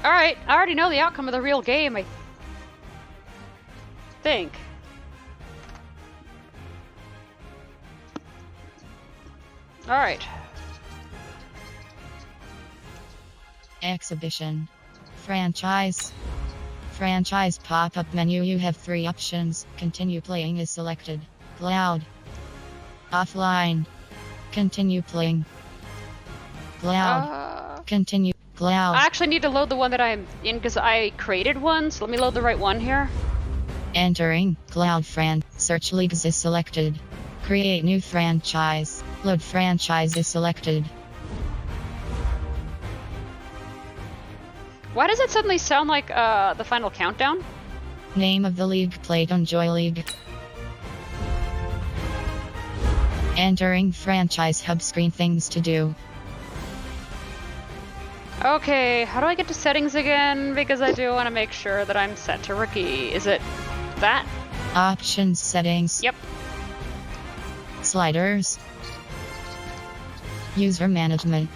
Alright, I already know the outcome of the real game, I think. Alright. Exhibition. Franchise. Franchise pop-up menu. You have 3 options. Continue playing is selected. Cloud. Offline. Continue playing. Cloud. Continue. Cloud. I actually need to load the one that I'm in because I created one, so let me load the right one here. Entering. Cloud Search leagues is selected. Create new franchise. Load franchise is selected. Why does it suddenly sound like the final countdown? Name of the league. Played on Joy League. Entering franchise hub screen. Things to do. Okay, how do I get to settings again? Because I do want to make sure that I'm set to rookie. Is it that? Options settings. Yep. Sliders. User management.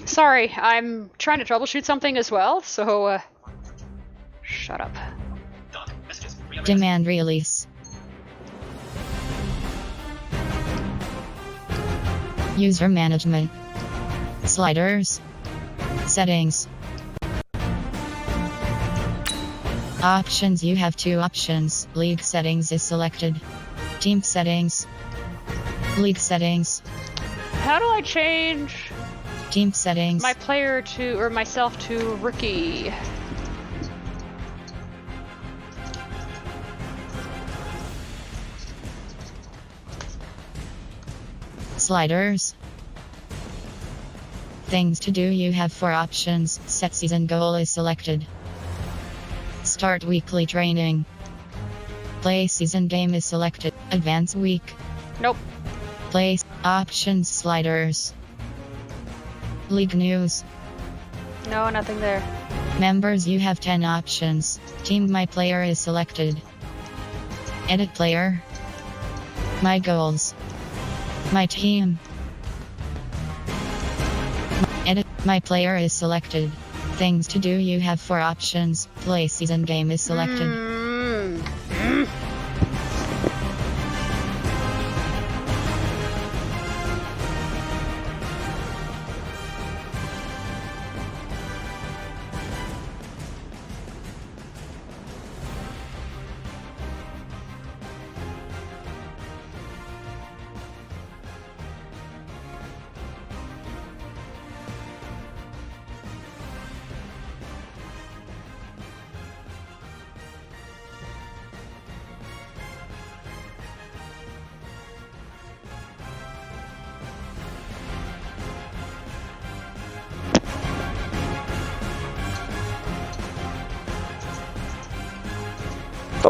Sorry, I'm trying to troubleshoot something as well, so shut up. Demand release. User management. Sliders. Settings. Options. You have 2 options. League settings is selected. Team settings. League settings. How do I change Team settings. my player to, or myself to rookie? Sliders. Things to do. You have 4 options. Set season goal is selected. Start weekly training. Play season game is selected. Advance week. Nope. Play options. Sliders. League news. No, nothing there. Members. You have 10 options. Team. My player is selected. Edit player. My goals. My team. Edit. My player is selected. Things to do. You have 4 options. Play season game is selected.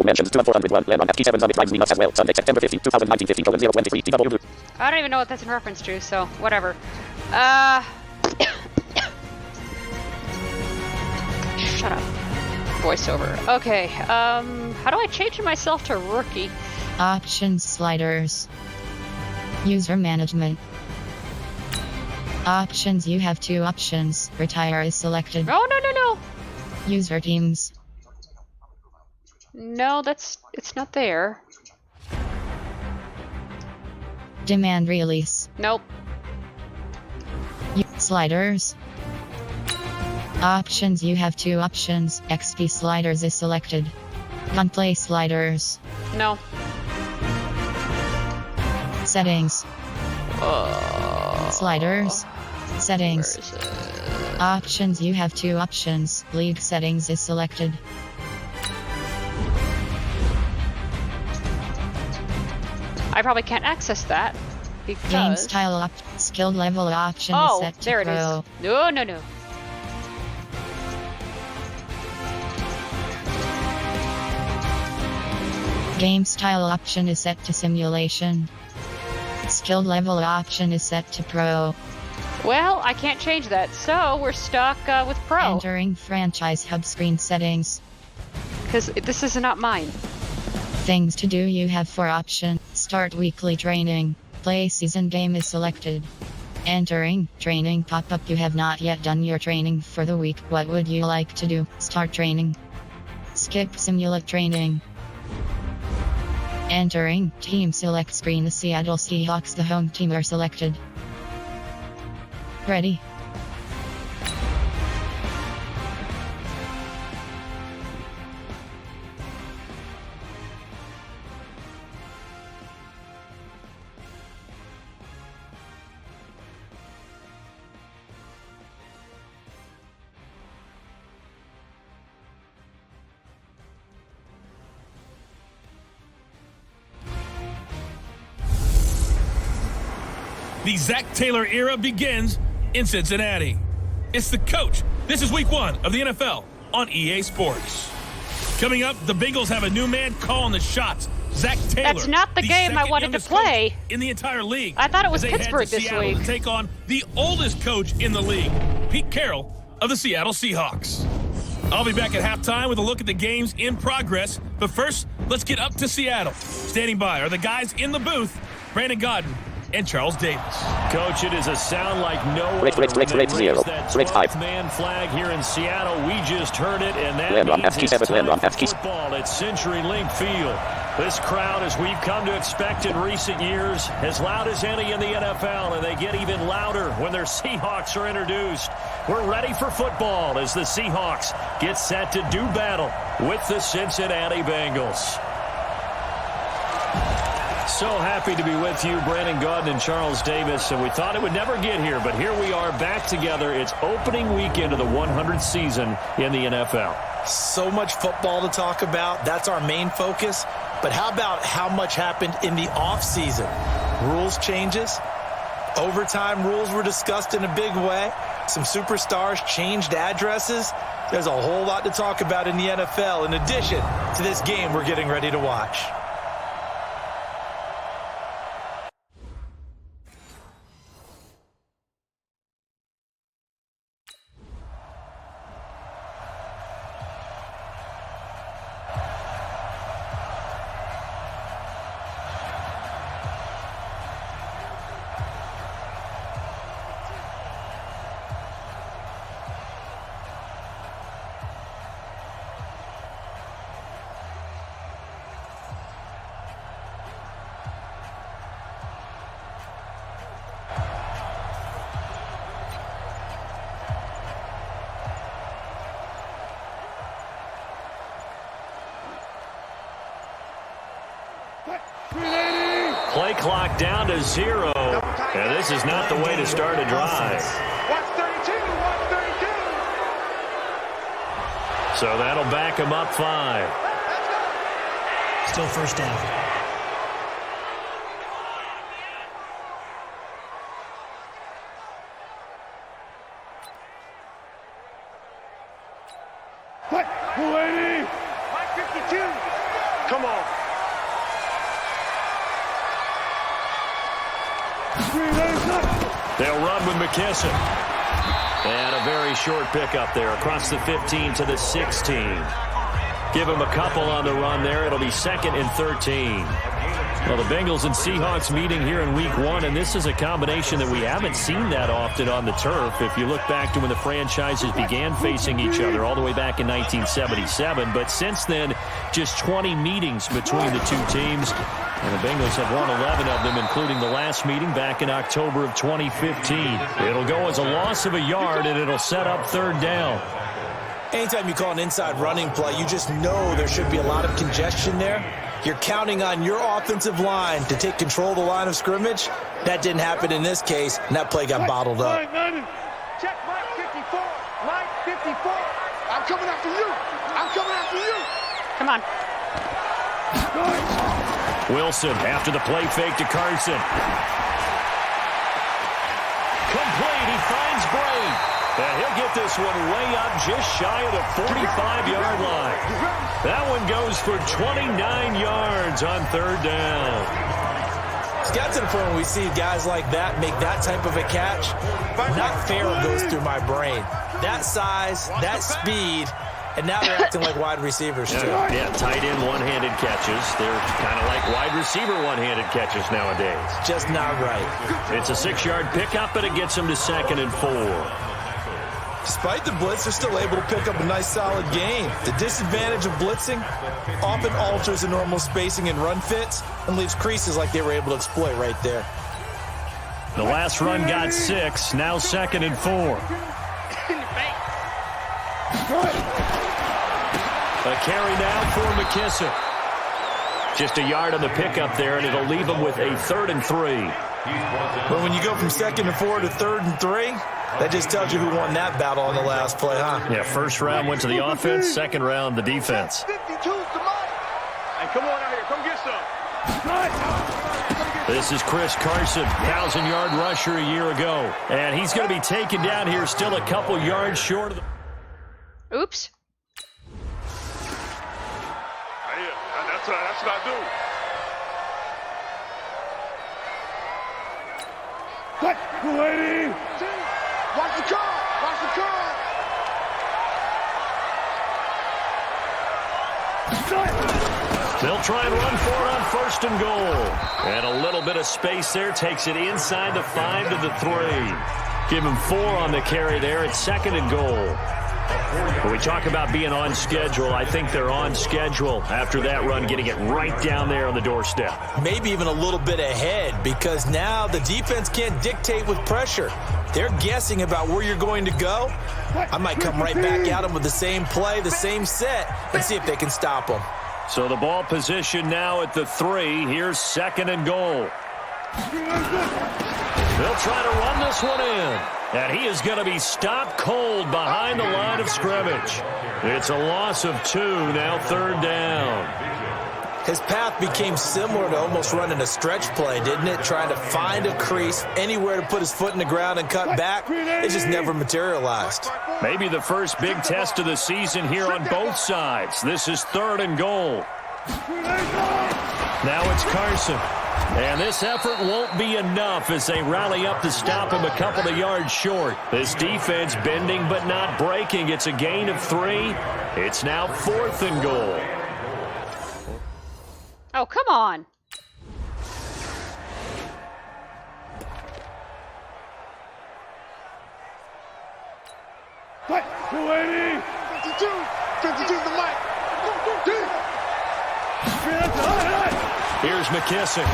Mentions 2401 land on FT7 Summit Live Linux as well. Sunday, September 15, 2019, 15:023 TW. I don't even know what that's in reference to, so whatever. Shut up. Voiceover. Okay, how do I change myself to rookie? Options. Sliders. User management. Options. You have 2 options. Retire is selected. Oh, no. User teams. No, it's not there. Demand release. Nope. Sliders. Options. You have 2 options. XP sliders is selected. Gunplay sliders. No. Settings. Sliders. Settings. Where is it? Options. You have 2 options. League settings is selected. I probably can't access that because... Game style skill level option is Oh, set to there it pro. is. No. Game style option is set to simulation. Skill level option is set to Pro. Well, I can't change that, so we're stuck with Pro. Entering Franchise Hub screen settings. Because this is not mine. Things to do, you have 4 options. Start weekly training. Play season game is selected. Entering training pop-up. You have not yet done your training for the week. What would you like to do? Start training. Skip simulate training. Entering team select screen. The Seattle Seahawks, the home team, are selected. Ready. The Zach Taylor era begins in Cincinnati. It's the coach. This is week 1 of the NFL on EA Sports. Coming up, the Bengals have a new man calling the shots. Zach Taylor. That's not the game I wanted to play. In the entire league. I thought it was as they Pittsburgh head to this Seattle week. to take on the oldest coach in the league, Pete Carroll of the Seattle Seahawks. I'll be back at halftime with a look at the games in progress. But first, let's get up to Seattle. Standing by are the guys in the booth, Brandon Godden and Charles Davis. Coach, it is a sound like no other. Rates 0. Rates 5. Man flag here in Seattle. We just heard it, and that Land on means FT7, it's land on time for FT. football at CenturyLink Field. This crowd, as we've come to expect in recent years, as loud as any in the NFL, and they get even louder when their Seahawks are introduced. We're ready for football as the Seahawks get set to do battle with the Cincinnati Bengals. So happy to be with you, Brandon Godden and Charles Davis, and we thought it would never get here, but here we are back together. It's opening weekend of the 100th season in the NFL. So much football to talk about. That's our main focus. But how about how much happened in the offseason? Rules changes. Overtime rules were discussed in a big way. Some superstars changed addresses. There's a whole lot to talk about in the NFL in addition to this game we're getting ready to watch. Play clock down to 0, and this is not the way to start a drive. 132. So that'll back him up 5. Still first down. What? 552. Come on. They'll run with McKesson. And a very short pickup there across the 15 to the 16. Give him a couple on the run there. It'll be 2nd and 13. Well, the Bengals and Seahawks meeting here in week 1, and this is a combination that we haven't seen that often on the turf. If you look back to when the franchises began facing each other all the way back in 1977. But since then, just 20 meetings between the two teams. And the Bengals have won 11 of them, including the last meeting back in October of 2015. It'll go as a loss of a yard, and it'll set up 3rd down. Anytime you call an inside running play, you just know there should be a lot of congestion there. You're counting on your offensive line to take control of the line of scrimmage. That didn't happen in this case, and that play got bottled up. Check Mike 54. Mike 54. I'm coming after you. I'm coming after you. Come on. Wilson after the play fake to Carson. Complete. He finds Bray. And he'll get this one way up just shy of the 45-yard line. That one goes for 29 yards on 3rd down. got to the point where we see guys like that make that type of a catch. Not fair what goes through my brain. That size, that speed, and now they're acting like wide receivers too. Yeah, tight end one-handed catches. They're kind of like wide receiver one-handed catches nowadays. Just not right. It's a 6-yard pickup, and it gets them to 2nd and 4. Despite the blitz, they're still able to pick up a nice solid gain. The disadvantage of blitzing often alters the normal spacing and run fits and leaves creases like they were able to exploit right there. The last run got 6, now 2nd and 4. A carry now for McKissick. Just a yard on the pickup there, and it'll leave him with a 3rd and 3. But when you go from 2nd and 4 to 3rd and 3, that just tells you who won that battle on the last play, huh? Yeah, first round went to the offense, second round the defense. 52's the money. Hey, come on out here. Come get some. This is Chris Carson, 1,000-yard rusher a year ago. And he's going to be taken down here still a couple yards short of the... Oops. That's what I do. What? Lady! Watch the car! Watch the car! They'll try and run for it on 1st and goal. And a little bit of space there takes it inside the 5 to the 3. Give him 4 on the carry there. It's 2nd and goal. When we talk about being on schedule, I think they're on schedule after that run, getting it right down there on the doorstep. Maybe even a little bit ahead, because now the defense can't dictate with pressure. They're guessing about where you're going to go. I might come right back at them with the same play, the same set, and see if they can stop them. So the ball position now at the 3. Here's 2nd and goal. They'll try to run this one in. And he is going to be stopped cold behind the line of scrimmage. It's a loss of 2, now 3rd down. His path became similar to almost running a stretch play, didn't it? Trying to find a crease, anywhere to put his foot in the ground and cut back. It just never materialized. Maybe the first big test of the season here on both sides. This is 3rd and goal. Now it's Carson. And this effort won't be enough as they rally up to stop him a couple of yards short. This defense bending but not breaking. It's a gain of 3. It's now 4th and goal. Oh, come on. What? 280. 52's the mic. Here's McKissick.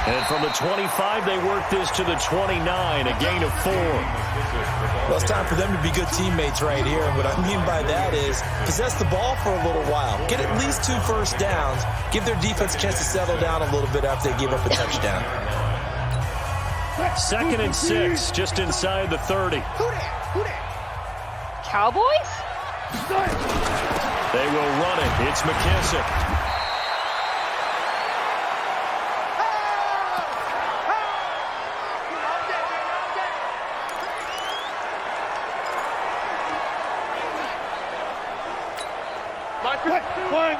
And from the 25, they work this to the 29, a gain of 4. Well, it's time for them to be good teammates right here. And what I mean by that is possess the ball for a little while. Get at least 2 first downs. Give their defense a chance to settle down a little bit after they give up a touchdown. 2nd and 6, just inside the 30. Cowboys? They will run it. It's McKissick.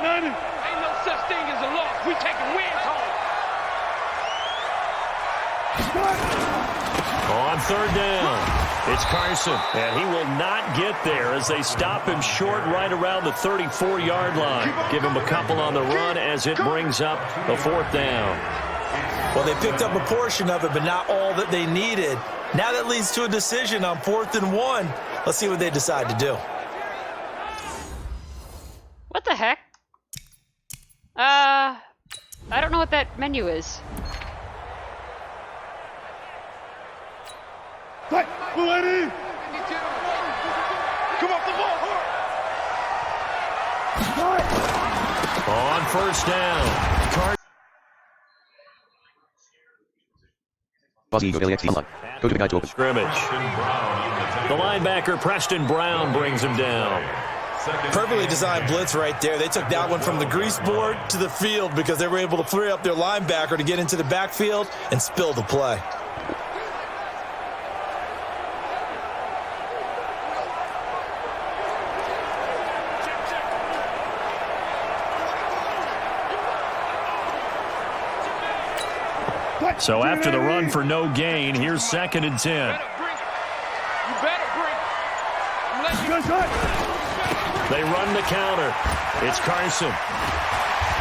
Ain't no such thing as a loss. We taking wins home. On 3rd down, it's Carson, and he will not get there as they stop him short right around the 34-yard line. Give him a couple on the run as it brings up a 4th down. Well, they picked up a portion of it, but not all that they needed. Now that leads to a decision on 4th and 1. Let's see what they decide to do. What the heck? I don't know what that menu is. What? Ready? Come off the ball. On 1st down. Go to the guy to open. Scrimmage. The linebacker, Preston Brown, brings him down. Perfectly designed blitz right there. They took that one from the grease board to the field because they were able to free up their linebacker to get into the backfield and spill the play. So after the run for no gain, here's 2nd and 10. You better bring it. They run the counter. It's Carson.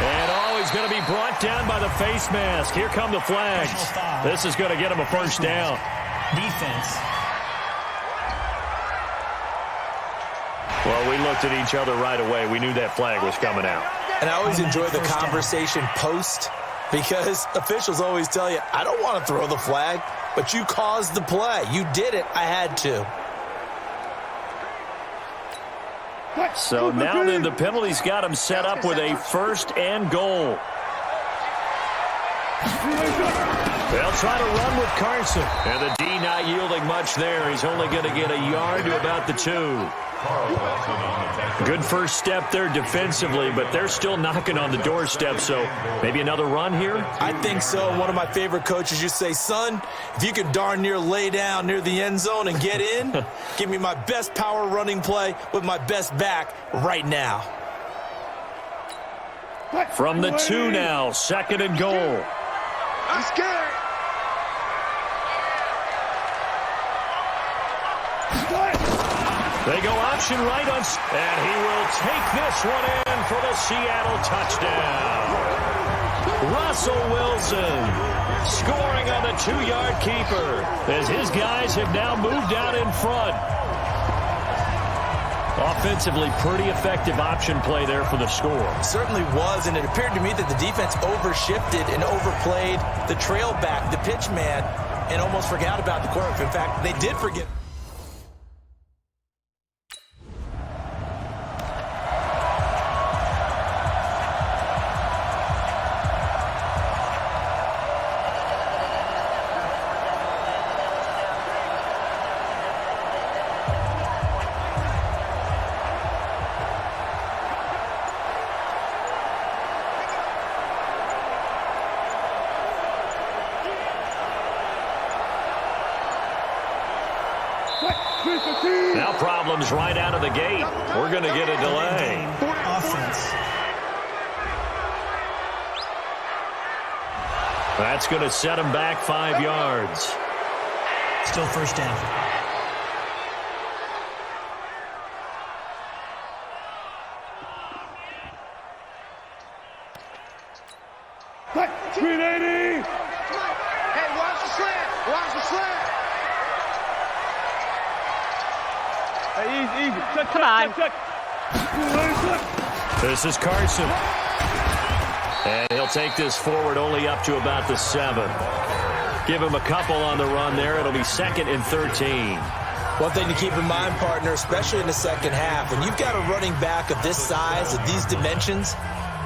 And he's going to be brought down by the face mask. Here come the flags. This is going to get him a first down. Defense. Well, we looked at each other right away. We knew that flag was coming out. And I always enjoy the conversation post, because officials always tell you, I don't want to throw the flag, but you caused the play. You did it. I had to. So now then, the penalty's got him set up with a 1st and goal. They'll try to run with Carson. And the D not yielding much there. He's only going to get a yard to about the 2. Good first step there defensively, but they're still knocking on the doorstep, so maybe another run here? I think so. One of my favorite coaches used to say, son, if you could darn near lay down near the end zone and get in, give me my best power running play with my best back right now. From the 2 now, 2nd and goal. I'm scared. They go option right on, and he will take this one in for the Seattle touchdown. Russell Wilson scoring on the 2-yard keeper as his guys have now moved out in front. Offensively, pretty effective option play there for the score. Certainly was, and it appeared to me that the defense overshifted and overplayed the trail back, the pitch man, and almost forgot about the quarterback. In fact, they did forget. Now problems right out of the gate. We're going to get a delay. Offense. That's going to set him back 5 yards. Still first down. Hey, watch the slant. Watch the slant. Hey, easy. Come on. This is Carson. And he'll take this forward only up to about the 7. Give him a couple on the run there. It'll be 2nd and 13. One thing to keep in mind, partner, especially in the second half, when you've got a running back of this size, of these dimensions,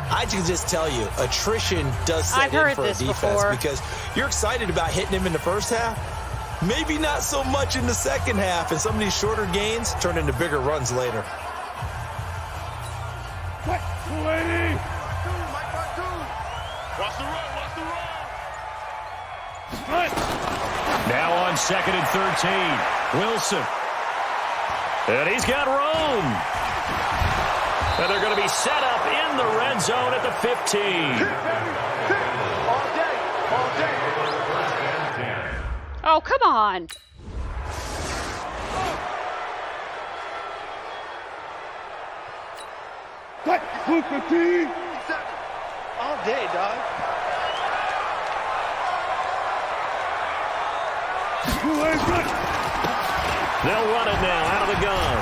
I can just tell you, attrition does set in for a defense before. Because you're excited about hitting him in the first half. Maybe not so much in the second half, and some of these shorter gains turn into bigger runs later. Now on 2nd and 13. Wilson. And he's got room. And they're going to be set up in the red zone at the 15. Oh, come on. All day, dog. They'll run it now out of the gun.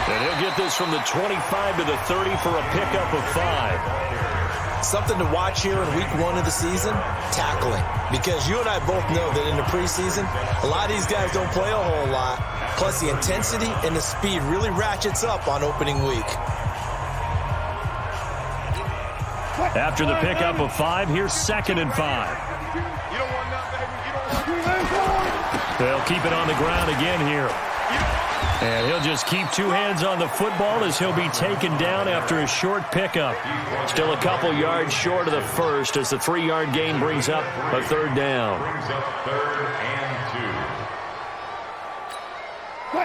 And he'll get this from the 25 to the 30 for a pickup of 5. Something to watch here in week 1 of the season, tackling. Because you and I both know that in the preseason, a lot of these guys don't play a whole lot. Plus the intensity and the speed really ratchets up on opening week. After the pickup of 5, here's 2nd and 5. You don't want nothing, baby. You don't want They'll keep it on the ground again here. And he'll just keep 2 hands on the football as he'll be taken down after a short pickup. Still a couple yards short of the first as the 3-yard gain brings up a 3rd down.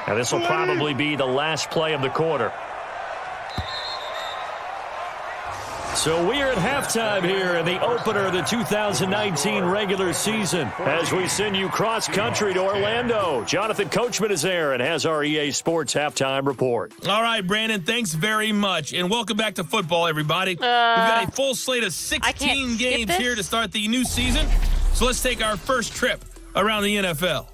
Now this will probably be the last play of the quarter. So we are at halftime here in the opener of the 2019 regular season as we send you cross-country to Orlando. Jonathan Coachman is there and has our EA Sports halftime report. All right, Brandon, thanks very much. And welcome back to football, everybody. We've got a full slate of 16 games here to start the new season. So let's take our first trip around the NFL.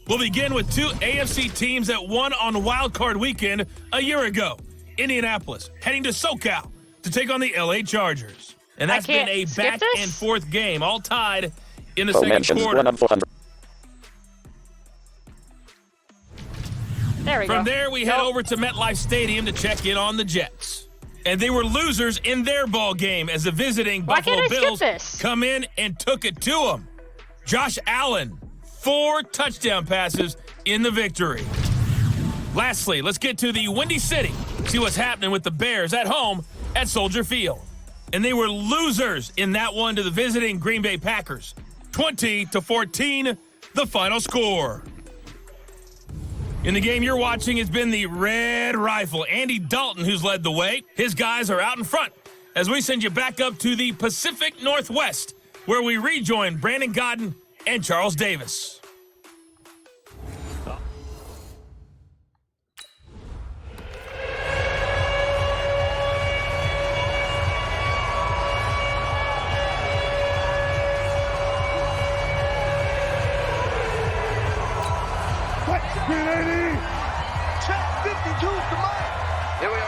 We'll begin with two AFC teams that won on Wild Card Weekend a year ago. Indianapolis heading to SoCal to take on the LA Chargers. And that's been a back-and-forth game, all tied in the second quarter. There we go. From there, we head over to MetLife Stadium to check in on the Jets. And they were losers in their ball game as the visiting Buffalo Bills come in and took it to them. Josh Allen, 4 touchdown passes in the victory. Lastly, let's get to the Windy City. See what's happening with the Bears at home at Soldier Field. And they were losers in that one to the visiting Green Bay Packers. 20-14, the final score. In the game you're watching has been the Red Rifle, Andy Dalton, who's led the way. His guys are out in front as we send you back up to the Pacific Northwest, where we rejoin Brandon Godden and Charles Davis. Check 52 to Mike. Here we go.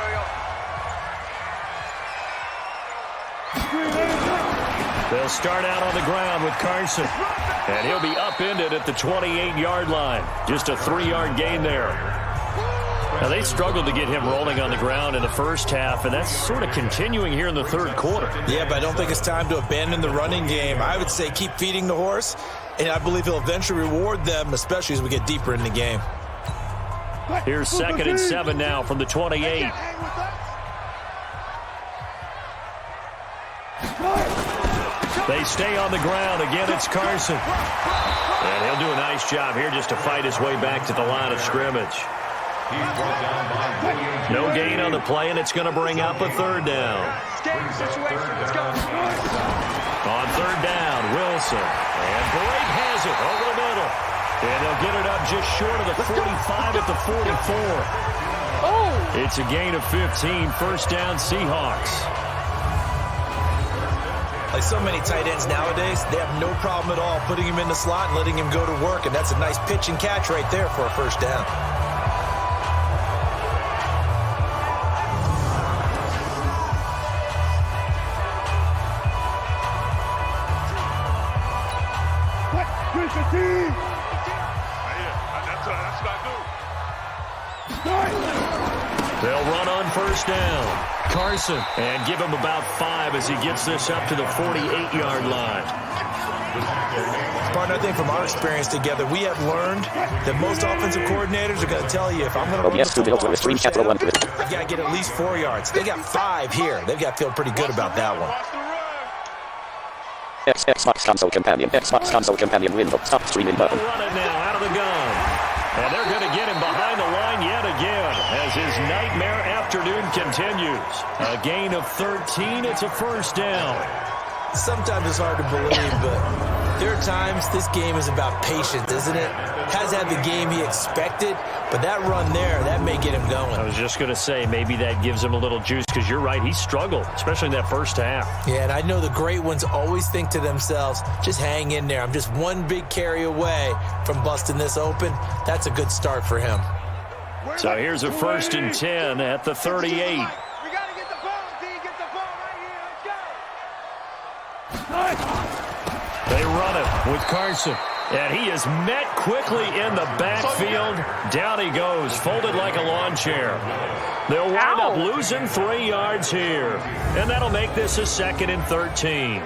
They'll start out on the ground with Carson. And he'll be upended at the 28-yard line. Just a 3-yard gain there. Now, they struggled to get him rolling on the ground in the first half, and that's sort of continuing here in the third quarter. Yeah, but I don't think it's time to abandon the running game. I would say keep feeding the horse, and I believe he'll eventually reward them, especially as we get deeper in the game. Here's 2nd and 7 now from the 28. They stay on the ground. Again, it's Carson. And he'll do a nice job here just to fight his way back to the line of scrimmage. No gain on the play, and it's going to bring up a 3rd down. On 3rd down, Wilson. And Brake has it over the middle. And they'll get it up just short of the 45 at the 44. Oh! It's a gain of 15. 1st down, Seahawks. Like so many tight ends nowadays, they have no problem at all putting him in the slot and letting him go to work, and that's a nice pitch and catch right there for a 1st down. They'll run on 1st down. Carson. And give him about 5 as he gets this up to the 48-yard line. Partner, I think from our experience together, we have learned that most offensive coordinators are going to tell you, if I'm going to run the football first down, I've got to get at least 4 yards. They got 5 here. They've got to feel pretty good about that one. Xbox console companion. Xbox console companion window. Stop streaming button. They'll run it now out of the gun. And they're going to get him behind the line yet again as his nightmare afternoon continues. A gain of 13. It's a 1st down. Sometimes it's hard to believe, but there are times this game is about patience, isn't it? Has had the game he expected, but that run there, that may get him going. I was just going to say, maybe that gives him a little juice because you're right, he struggled, especially in that 1st half. Yeah, and I know the great ones always think to themselves, just hang in there. I'm just one big carry away from busting this open. That's a good start for him. So here's a 1st and 10 at the 38. We got to get the ball, D. Get the ball right here. Let's go. They run it with Carson. And he is met quickly in the backfield. Down he goes, folded like a lawn chair. They'll wind up losing 3 yards here. And that'll make this a 2nd and 13.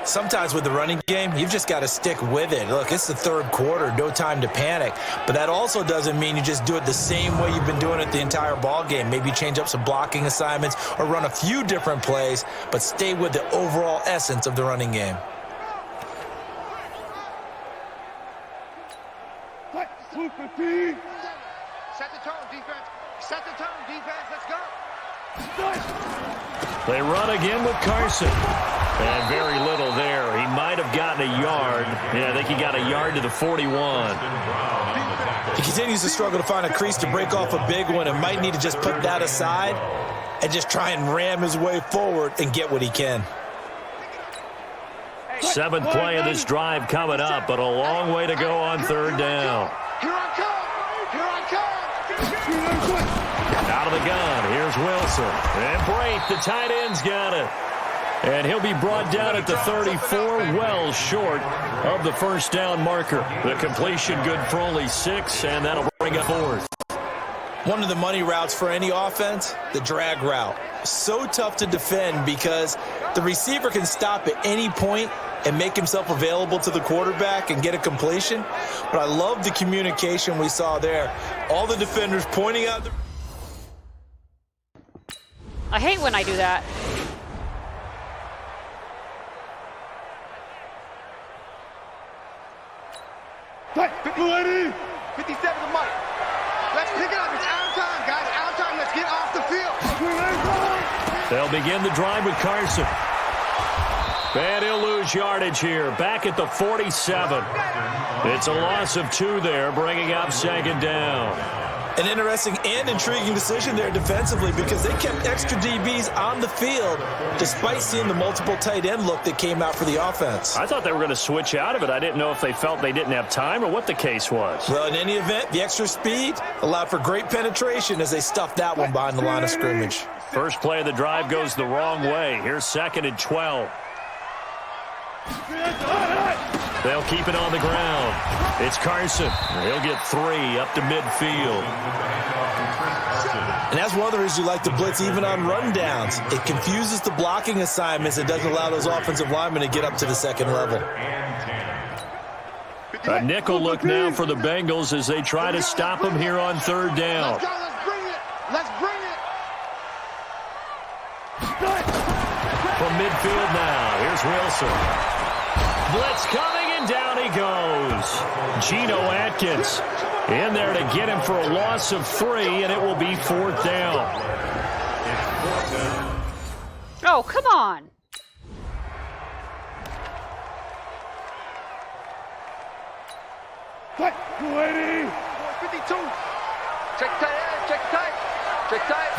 Sometimes with the running game, you've just got to stick with it. Look, it's the 3rd quarter, no time to panic. But that also doesn't mean you just do it the same way you've been doing it the entire ball game. Maybe change up some blocking assignments or run a few different plays, but stay with the overall essence of the running game. Set the tone, defense. Set the tone, defense. Let's go. They run again with Carson. And very little there. He might have gotten a yard. Yeah, I think he got a yard to the 41. He continues to struggle to find a crease to break off a big one and might need to just put that aside and just try and ram his way forward and get what he can. 7th play of this drive coming up, but a long way to go on 3rd down. Here I come! Here I come! Out of the gun, here's Wilson. And Brate, the tight end's got it. And he'll be brought down at the 34, well short of the 1st down marker. The completion good for only 6, and that'll bring up 4th. One of the money routes for any offense, the drag route. So tough to defend because the receiver can stop at any point and make himself available to the quarterback and get a completion. But I love the communication we saw there. All the defenders pointing out. I hate when I do that. Hey, 50, 57 to Mike. Let's pick it up. It's out of time, guys. Out of time. Let's get off the field. They'll begin the drive with Carson. And he'll lose yardage here. Back at the 47. It's a loss of 2 there, bringing up 2nd down. An interesting and intriguing decision there defensively because they kept extra DBs on the field despite seeing the multiple tight end look that came out for the offense. I thought they were going to switch out of it. I didn't know if they felt they didn't have time or what the case was. Well, in any event, the extra speed allowed for great penetration as they stuffed that one behind the line of scrimmage. First play of the drive goes the wrong way. Here's 2nd and 12. They'll keep it on the ground. It's Carson. He'll get 3 up to midfield. And that's one of the reasons you like to blitz even on rundowns. It confuses the blocking assignments. It doesn't allow those offensive linemen to get up to the 2nd level. A nickel look now for the Bengals as they try to stop him here on 3rd down. Let's go. Let's bring it. Let's bring it. From midfield now, here's Wilson. Blitz coming, and down he goes. Geno Atkins in there to get him for a loss of 3, and it will be 4th down. Oh, come on. What? 280. 52. Check tight. Check tight. Check tight.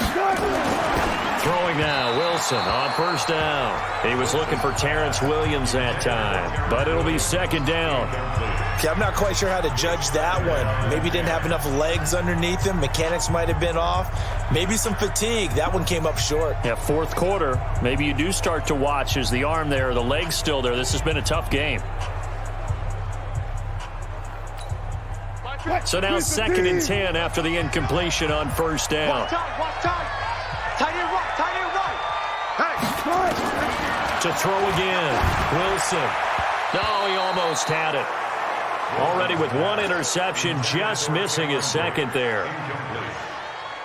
Throwing now, Wilson on 1st down. He was looking for Terrence Williams that time, but it'll be 2nd down. Yeah, I'm not quite sure how to judge that one. Maybe he didn't have enough legs underneath him. Mechanics might have been off. Maybe some fatigue. That one came up short. Yeah, 4th quarter. Maybe you do start to watch as the arm there, the leg's still there. This has been a tough game. So now 2nd and 10 after the incompletion on 1st down. Watch time. Tight end right. Hey. To throw again. Wilson. No, he almost had it. Already with 1 interception, just missing his 2nd there.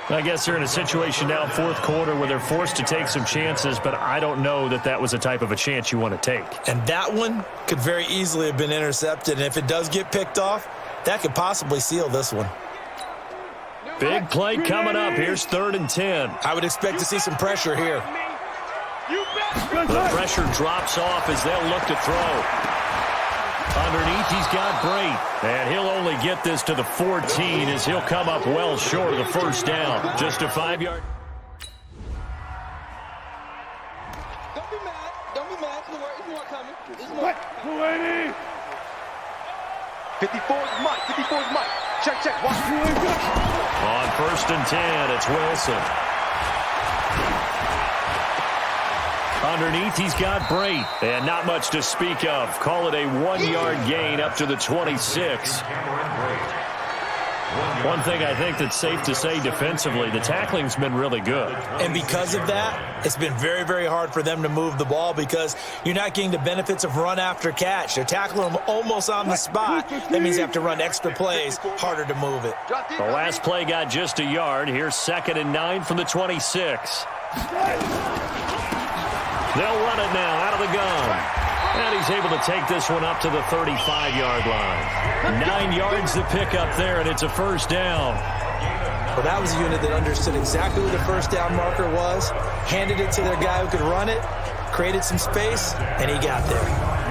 I guess they're in a situation now, 4th quarter, where they're forced to take some chances, but I don't know that that was the type of a chance you want to take. And that one could very easily have been intercepted. And if it does get picked off, that could possibly seal this one. Big play coming up. Here's 3rd and 10. I would expect to see some pressure here. The pressure drops off as they'll look to throw. Underneath, he's got Brate. And he'll only get this to the 14 as he'll come up well short of the 1st down. Just a 5-yard. Don't be mad. Don't be mad. There's more coming. There's more. 280. 54 is Mike. 54 is Mike. Check. Watch. On 1st and 10, it's Wilson. Underneath, he's got Brate. And not much to speak of. Call it a 1-yard gain up to the 26. One thing I think that's safe to say defensively, the tackling's been really good. And because of that, it's been very, very hard for them to move the ball because you're not getting the benefits of run after catch. They're tackling them almost on the spot. That means you have to run extra plays, harder to move it. The last play got just a yard. Here's 2nd and 9 from the 26. They'll run it now out of the gun. And he's able to take this one up to the 35-yard line. 9 yards to pick up there, and it's a 1st down. Well, that was a unit that understood exactly who the first down marker was, handed it to their guy who could run it, created some space, and he got there.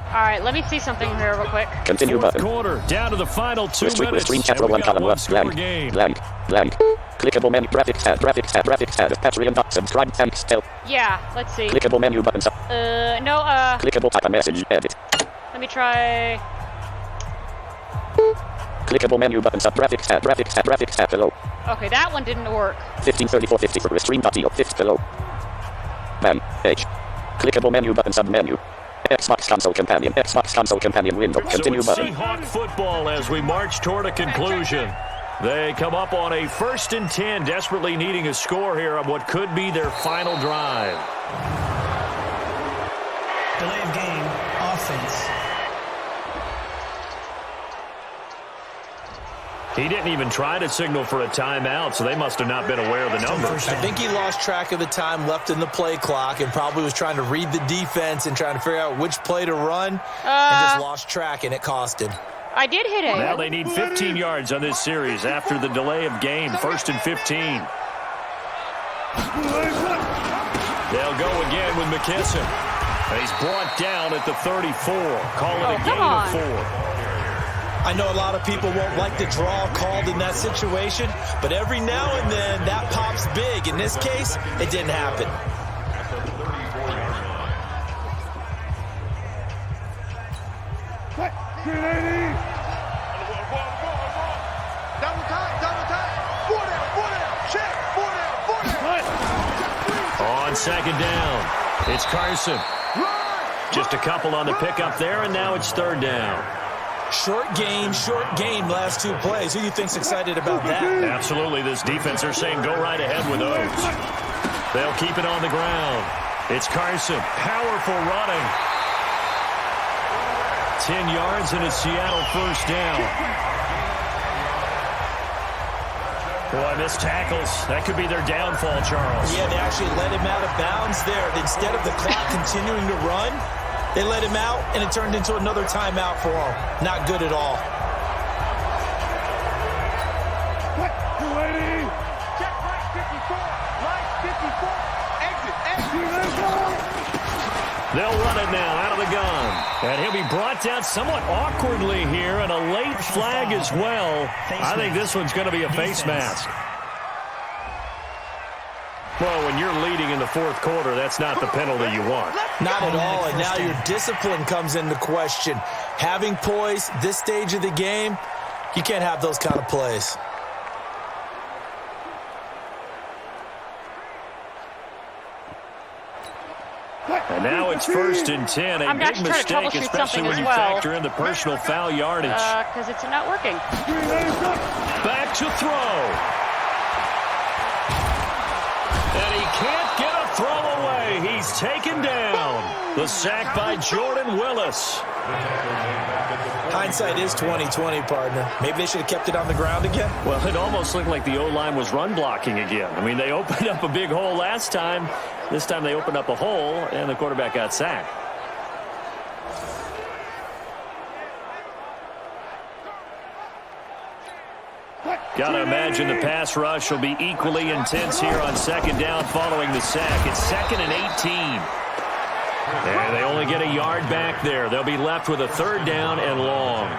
All right, let me see something here real quick. Continue Fourth button. quarter, down to the final 2 Restrict with minutes. stream And chat row we 1 got column 1 one-score blank game. blank blank. Clickable menu graphics tab Patreon subscribe thanks tell. Yeah, let's see. Clickable menu button sub. No, Clickable type a message edit. let me try. Clickable menu button sub graphics tab below. Okay, that one didn't work. 153450 for stream.io 5th below. Man H. Clickable menu button sub menu. Xbox console companion window. Continue So it's button. Seahawk football as we march toward a conclusion. They come up on a 1st and 10, desperately needing a score here on what could be their final drive. Delay of game, offense. He didn't even try to signal for a timeout, so they must have not been aware of the numbers. I think he lost track of the time left in the play clock and probably was trying to read the defense and trying to figure out which play to run and just lost track, and it cost him. I did hit it. Now they need 15 yards on this series after the delay of game. 1st and 15. They'll go again with McKesson. He's brought down at the 34. Call it a gain of 4. I know a lot of people won't like the draw called in that situation, but every now and then that pops big. In this case, it didn't happen. Double time. 4 down. Check. 4 down. On 2nd down, it's Carson. Just a couple on the pickup there, and now it's 3rd down. Short game, last 2 plays. Who do you think's excited about that? Absolutely, this defense are saying go right ahead with those. They'll keep it on the ground. It's Carson, powerful running. 10 yards and it's Seattle 1st down. Boy, missed tackles. That could be their downfall, Charles. Yeah, they actually let him out of bounds there. Instead of the clock continuing to run, they let him out, and it turned into another timeout for him. Not good at all. Check right 54. Right 54. Exit. They'll run it now out of the gun. And he'll be brought down somewhat awkwardly here, and a late flag as well. I think this one's going to be a face mask. Well, when you're leading in the 4th quarter, that's not the penalty you want. Not at all, and now your discipline comes into question. Having poise this stage of the game, you can't have those kind of plays. And now it's 1st and 10. A I'm big actually trying to mistake, troubleshoot especially something when as you well. factor in the personal foul yardage. Because it's not working. Back to throw. And he can't get a throw away. He's taken down. The sack by Jordan Willis. Hindsight is 20/20, partner. Maybe they should have kept it on the ground again. Well, it almost looked like the O-line was run blocking again. I mean, they opened up a big hole last time. This time they opened up a hole, and the quarterback got sacked. Got to imagine the pass rush will be equally intense here on 2nd down following the sack. It's 2nd and 18. And they only get a yard back there. They'll be left with a 3rd down and long.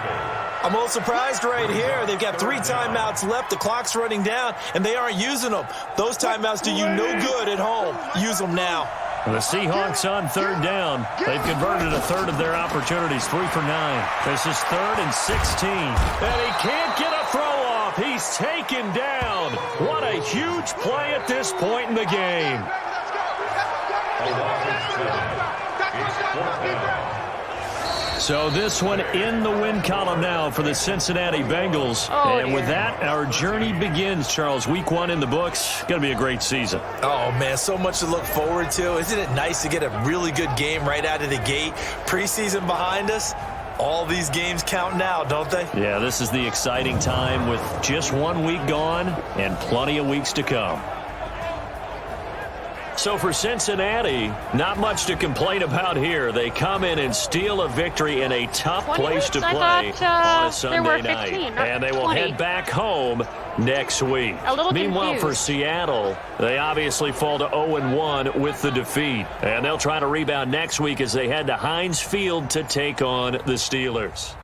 I'm a little surprised right here. They've got 3 timeouts left. The clock's running down, and they aren't using them. Those timeouts do you no good at home. Use them now. The Seahawks on 3rd down. They've converted a third of their opportunities, 3 for 9. This is 3rd and 16. And he can't get a throw off. He's taken down. What a huge play at this point in the game. So this one in the win column now for the Cincinnati Bengals. And with that, our journey begins, Charles. Week 1 in the books. Going to be a great season. Oh, man, so much to look forward to. Isn't it nice to get a really good game right out of the gate? Preseason behind us. All these games count now, don't they? Yeah, this is the exciting time with just 1 week gone and plenty of weeks to come. So for Cincinnati, not much to complain about here. They come in and steal a victory in a tough place to play on a Sunday night. And they will head back home next week. Meanwhile, for Seattle, they obviously fall to 0-1 with the defeat. And they'll try to rebound next week as they head to Heinz Field to take on the Steelers.